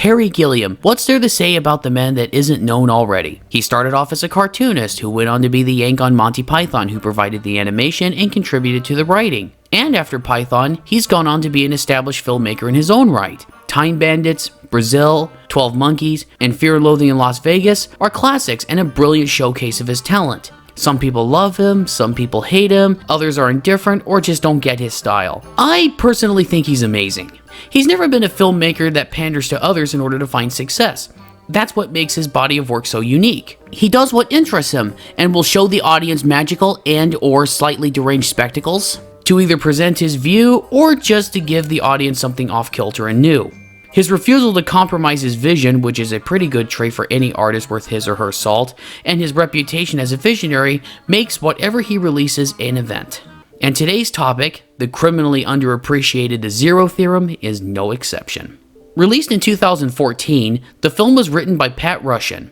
Terry Gilliam. What's there to say about the man that isn't known already? He started off as a cartoonist who went on to be the Yank on Monty Python who provided the animation and contributed to the writing. And after Python, he's gone on to be an established filmmaker in his own right. Time Bandits, Brazil, 12 Monkeys, and Fear and Loathing in Las Vegas are classics and a brilliant showcase of his talent. Some people love him, some people hate him, others are indifferent or just don't get his style. I personally think he's amazing. He's never been a filmmaker that panders to others in order to find success. That's what makes his body of work so unique. He does what interests him and will show the audience magical and or slightly deranged spectacles to either present his view or just to give the audience something off-kilter and new. His refusal to compromise his vision, which is a pretty good trait for any artist worth his or her salt, and his reputation as a visionary makes whatever he releases an event. And today's topic, the criminally underappreciated The Zero Theorem, is no exception. Released in 2014, the film was written by Pat Rushin,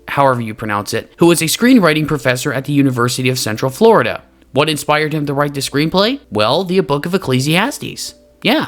however you pronounce it, who was a screenwriting professor at the University of Central Florida. What inspired him to write the screenplay? Well, the book of Ecclesiastes. Yeah.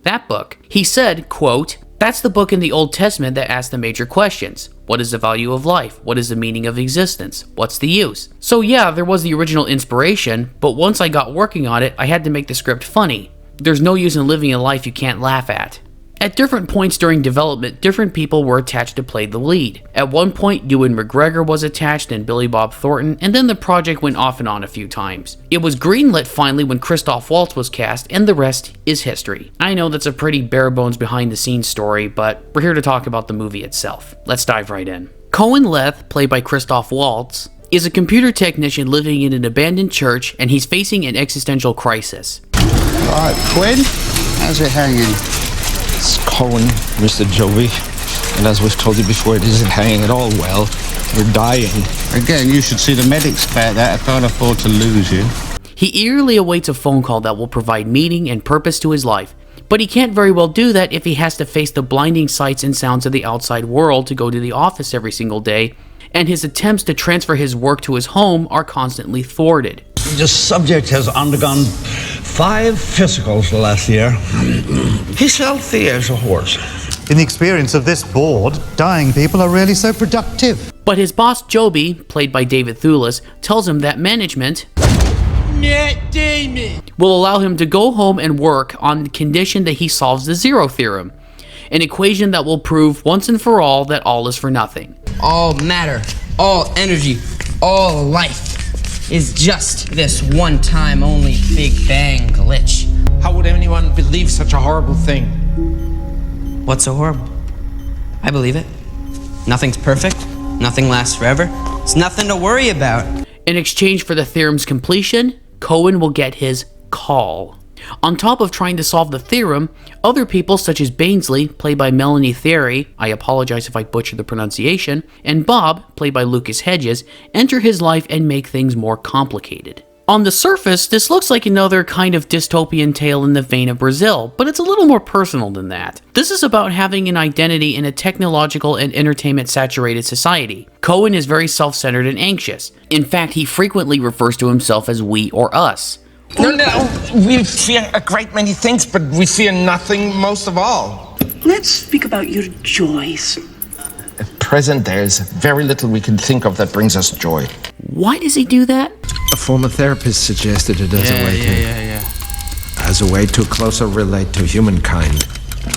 That book. He said, quote, "That's the book in the Old Testament that asks the major questions. What is the value of life? What is the meaning of existence? What's the use?" So yeah, there was the original inspiration, but once I got working on it, I had to make the script funny. There's no use in living a life you can't laugh at. At different points during development, different people were attached to play the lead. At one point, Ewan McGregor was attached and Billy Bob Thornton, and then the project went off and on a few times. It was greenlit finally when Christoph Waltz was cast, and the rest is history. I know that's a pretty bare-bones behind-the-scenes story, but we're here to talk about the movie itself. Let's dive right in. Cohen Leth, played by Christoph Waltz, is a computer technician living in an abandoned church, and he's facing an existential crisis. Alright, Quinn, how's it hanging? It's Cohen, Mr. Joby, and as we've told you before, it isn't hanging at all well. We're dying. Again, you should see the medics about that. I can't afford to lose you. He eagerly awaits a phone call that will provide meaning and purpose to his life, but he can't very well do that if he has to face the blinding sights and sounds of the outside world to go to the office every single day, and his attempts to transfer his work to his home are constantly thwarted. The subject has undergone 5 physicals the last year. He's healthy as a horse. In the experience of this board, dying people are really so productive. But his boss, Joby, played by David Thewlis, tells him that management will allow him to go home and work on the condition that he solves the Zero Theorem, an equation that will prove once and for all that all is for nothing. All matter, all energy, all life is just this one-time only Big Bang glitch. How would anyone believe such a horrible thing? What's so horrible? I believe it. Nothing's perfect. Nothing lasts forever. It's nothing to worry about. In exchange for the theorem's completion, Cohen will get his call. On top of trying to solve the theorem, other people such as Bainsley, played by Melanie Thierry, I apologize if I butcher the pronunciation, and Bob, played by Lucas Hedges, enter his life and make things more complicated. On the surface, this looks like another kind of dystopian tale in the vein of Brazil, but it's a little more personal than that. This is about having an identity in a technological and entertainment-saturated society. Cohen is very self-centered and anxious. In fact, he frequently refers to himself as we or us. No, we fear a great many things, but we fear nothing most of all. Let's speak about your joys. At present, there is very little we can think of that brings us joy. Why does he do that? A former therapist suggested it as a way to closer relate to humankind.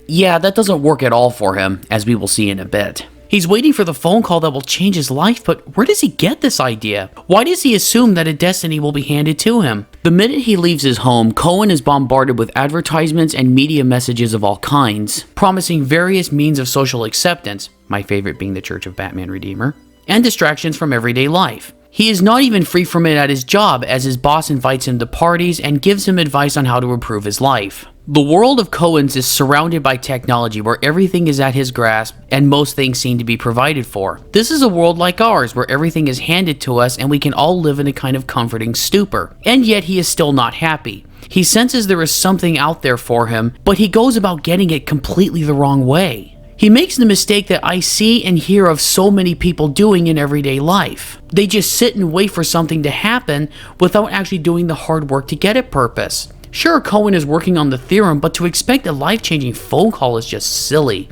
Yeah, that doesn't work at all for him, as we will see in a bit. He's waiting for the phone call that will change his life, but where does he get this idea? Why does he assume that a destiny will be handed to him? The minute he leaves his home, Cohen is bombarded with advertisements and media messages of all kinds, promising various means of social acceptance, my favorite being the Church of Batman Redeemer, and distractions from everyday life. He is not even free from it at his job, as his boss invites him to parties and gives him advice on how to improve his life. The world of Cohen's is surrounded by technology where everything is at his grasp and most things seem to be provided for. This is a world like ours where everything is handed to us and we can all live in a kind of comforting stupor. And yet he is still not happy. He senses there is something out there for him, but he goes about getting it completely the wrong way. He makes the mistake that I see and hear of so many people doing in everyday life. They just sit and wait for something to happen without actually doing the hard work to get it purpose. Sure, Cohen is working on the Theorem, but to expect a life-changing phone call is just silly.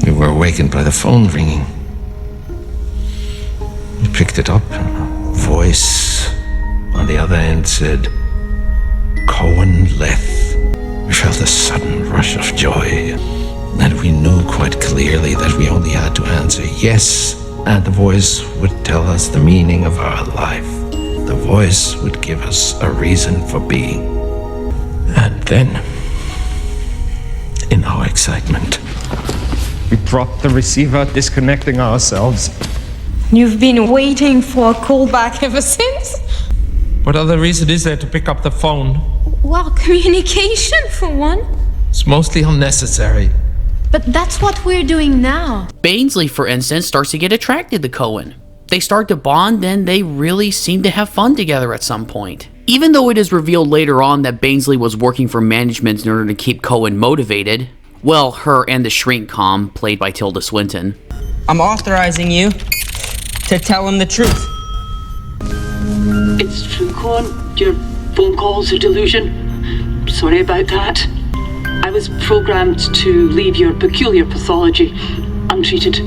We were awakened by the phone ringing. We picked it up, and a voice on the other end said, Cohen Leth. We felt a sudden rush of joy, and we knew quite clearly that we only had to answer yes, and the voice would tell us the meaning of our life. The voice would give us a reason for being. And then, in our excitement, we dropped the receiver, disconnecting ourselves. You've been waiting for a callback ever since? What other reason is there to pick up the phone? Well, communication for one. It's mostly unnecessary. But that's what we're doing now. Bainsley, for instance, starts to get attracted to Cohen. They start to bond, and they really seem to have fun together at some point. Even though it is revealed later on that Bainsley was working for management in order to keep Cohen motivated, well, her and the shrink com, played by Tilda Swinton. I'm authorizing you to tell him the truth. It's true, Cohen. Your phone call's a delusion. Sorry about that. I was programmed to leave your peculiar pathology untreated.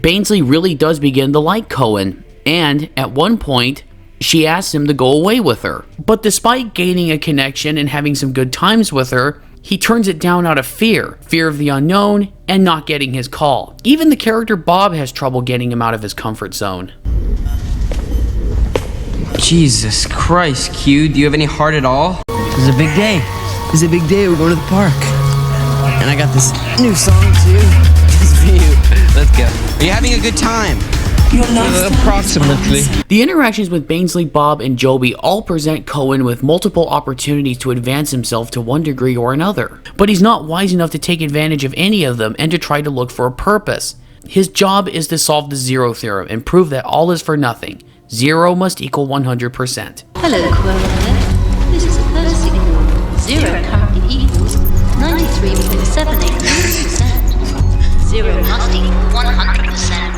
Bainsley really does begin to like Cohen, and at one point, she asks him to go away with her. But despite gaining a connection and having some good times with her, he turns it down out of fear of the unknown, and not getting his call. Even the character Bob has trouble getting him out of his comfort zone. Jesus Christ, Q, do you have any heart at all? This is a big day. This is a big day. We're going to the park. And I got this new song too. Just for you. Let's go. Are you having a good time? Approximately. The interactions with Bainsley, Bob, and Joby all present Cohen with multiple opportunities to advance himself to one degree or another. But he's not wise enough to take advantage of any of them and to try to look for a purpose. His job is to solve the zero theorem and prove that all is for nothing. 0 must equal 100%. Hello, Quirrell. This is a first signal. 0 currently equals 93.789%. 0 must equal 100%.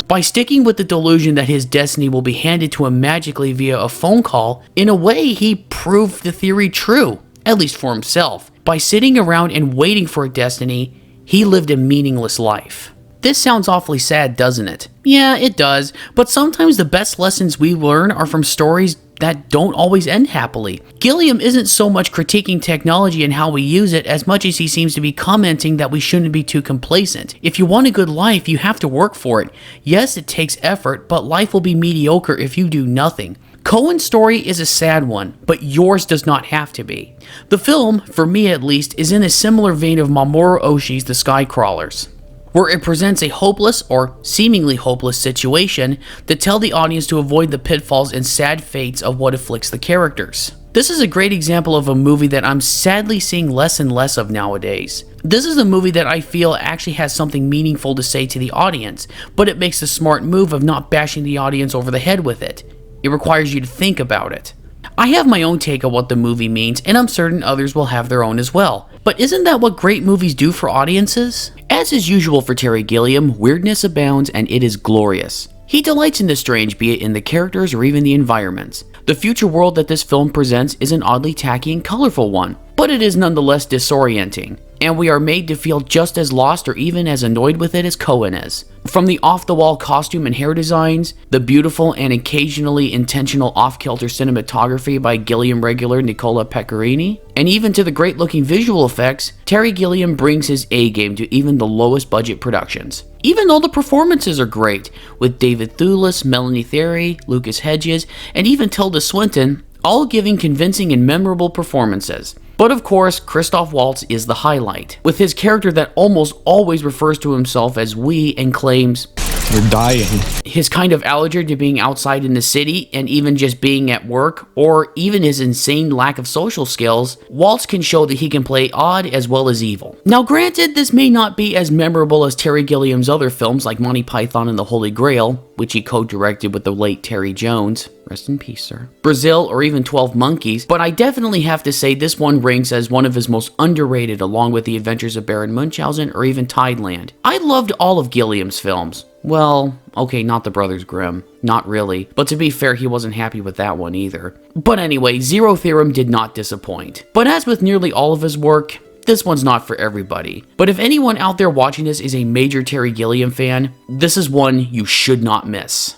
By sticking with the delusion that his destiny will be handed to him magically via a phone call, in a way he proved the theory true, at least for himself. By sitting around and waiting for a destiny, he lived a meaningless life. This sounds awfully sad, doesn't it? Yeah, it does, but sometimes the best lessons we learn are from stories that don't always end happily. Gilliam isn't so much critiquing technology and how we use it as much as he seems to be commenting that we shouldn't be too complacent. If you want a good life, you have to work for it. Yes, it takes effort, but life will be mediocre if you do nothing. Cohen's story is a sad one, but yours does not have to be. The film, for me at least, is in a similar vein of Mamoru Oshii's The Skycrawlers, where it presents a hopeless, or seemingly hopeless, situation to tell the audience to avoid the pitfalls and sad fates of what afflicts the characters. This is a great example of a movie that I'm sadly seeing less and less of nowadays. This is a movie that I feel actually has something meaningful to say to the audience, but it makes a smart move of not bashing the audience over the head with it. It requires you to think about it. I have my own take on what the movie means, and I'm certain others will have their own as well. But isn't that what great movies do for audiences? As is usual for Terry Gilliam, weirdness abounds and it is glorious. He delights in the strange, be it in the characters or even the environments. The future world that this film presents is an oddly tacky and colorful one, but it is nonetheless disorienting, and we are made to feel just as lost or even as annoyed with it as Cohen is. From the off-the-wall costume and hair designs, the beautiful and occasionally intentional off-kilter cinematography by Gilliam regular Nicola Pecorini, and even to the great-looking visual effects, Terry Gilliam brings his A-game to even the lowest budget productions. Even though the performances are great, with David Thewlis, Melanie Thierry, Lucas Hedges, and even Tilda Swinton, all giving convincing and memorable performances. But of course, Christoph Waltz is the highlight, with his character that almost always refers to himself as we and claims, "We're dying." His kind of allergy to being outside in the city and even just being at work, or even his insane lack of social skills, Waltz can show that he can play odd as well as evil. Now granted, this may not be as memorable as Terry Gilliam's other films like Monty Python and the Holy Grail, which he co-directed with the late Terry Jones. Rest in peace, sir. Brazil, or even 12 Monkeys, but I definitely have to say this one ranks as one of his most underrated along with The Adventures of Baron Munchausen or even Tideland. I loved all of Gilliam's films. Well, okay, not the Brothers Grimm. Not really. But to be fair, he wasn't happy with that one either. But anyway, Zero Theorem did not disappoint. But as with nearly all of his work, this one's not for everybody. But if anyone out there watching this is a major Terry Gilliam fan, this is one you should not miss.